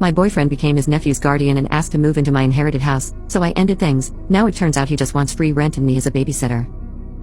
My boyfriend became his nephew's guardian and asked to move into my inherited house, so I ended things. Now it turns out he just wants free rent and me as a babysitter.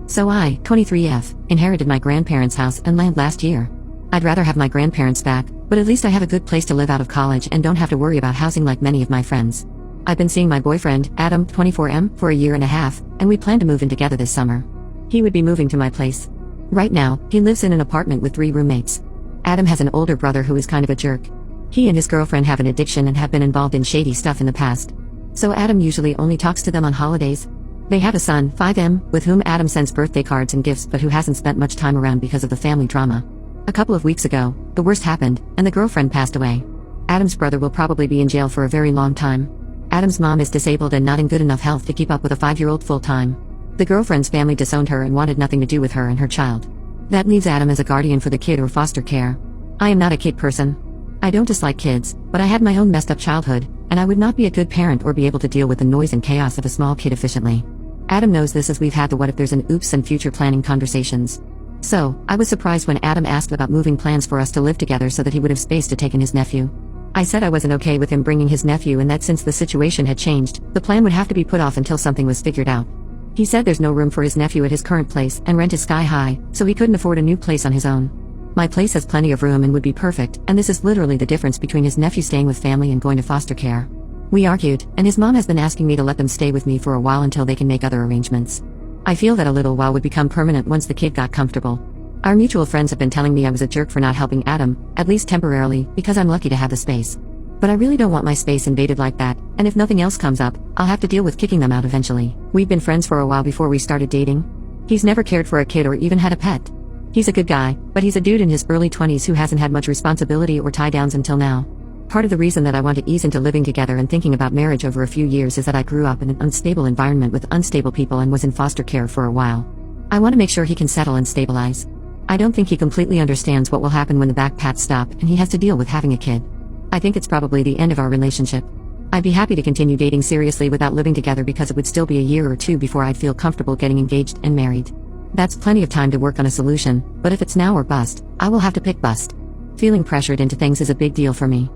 So I, 23F, inherited my grandparents' house and land last year. I'd rather have my grandparents back, but at least I have a good place to live out of college and don't have to worry about housing like many of my friends. I've been seeing my boyfriend, Adam, 24M, for a year and a half, and we plan to move in together this summer. He would be moving to my place. Right now, he lives in an apartment with 3 roommates. Adam has an older brother who is kind of a jerk. He and his girlfriend have an addiction and have been involved in shady stuff in the past. So Adam usually only talks to them on holidays. They have a son, 5M, with whom Adam sends birthday cards and gifts but who hasn't spent much time around because of the family drama. A couple of weeks ago, the worst happened, and the girlfriend passed away. Adam's brother will probably be in jail for a very long time. Adam's mom is disabled and not in good enough health to keep up with a 5-year-old full-time. The girlfriend's family disowned her and wanted nothing to do with her and her child. That leaves Adam as a guardian for the kid or foster care. I am not a kid person. I don't dislike kids, but I had my own messed up childhood, and I would not be a good parent or be able to deal with the noise and chaos of a small kid efficiently. Adam knows this as we've had the what if there's an oops and future planning conversations. So, I was surprised when Adam asked about moving plans for us to live together so that he would have space to take in his nephew. I said I wasn't okay with him bringing his nephew and that since the situation had changed, the plan would have to be put off until something was figured out. He said there's no room for his nephew at his current place and rent is sky high, so he couldn't afford a new place on his own. My place has plenty of room and would be perfect, and this is literally the difference between his nephew staying with family and going to foster care. We argued, and his mom has been asking me to let them stay with me for a while until they can make other arrangements. I feel that a little while would become permanent once the kid got comfortable. Our mutual friends have been telling me I was a jerk for not helping Adam, at least temporarily, because I'm lucky to have the space. But I really don't want my space invaded like that, and if nothing else comes up, I'll have to deal with kicking them out eventually. We've been friends for a while before we started dating. He's never cared for a kid or even had a pet. He's a good guy, but he's a dude in his early 20s who hasn't had much responsibility or tie-downs until now. Part of the reason that I want to ease into living together and thinking about marriage over a few years is that I grew up in an unstable environment with unstable people and was in foster care for a while. I want to make sure he can settle and stabilize. I don't think he completely understands what will happen when the back pats stop and he has to deal with having a kid. I think it's probably the end of our relationship. I'd be happy to continue dating seriously without living together because it would still be a year or 2 before I'd feel comfortable getting engaged and married. That's plenty of time to work on a solution, but if it's now or bust, I will have to pick bust. Feeling pressured into things is a big deal for me.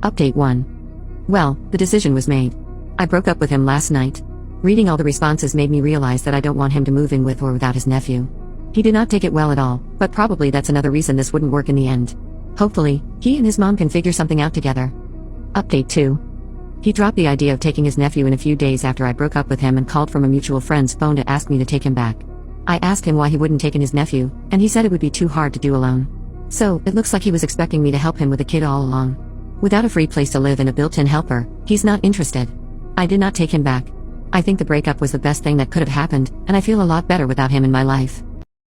Update 1. Well, the decision was made. I broke up with him last night. Reading all the responses made me realize that I don't want him to move in with or without his nephew. He did not take it well at all, but probably that's another reason this wouldn't work in the end. Hopefully, he and his mom can figure something out together. Update 2. He dropped the idea of taking his nephew in a few days after I broke up with him and called from a mutual friend's phone to ask me to take him back. I asked him why he wouldn't take in his nephew, and he said it would be too hard to do alone. So, it looks like he was expecting me to help him with a kid all along. Without a free place to live and a built-in helper, he's not interested. I did not take him back. I think the breakup was the best thing that could have happened, and I feel a lot better without him in my life.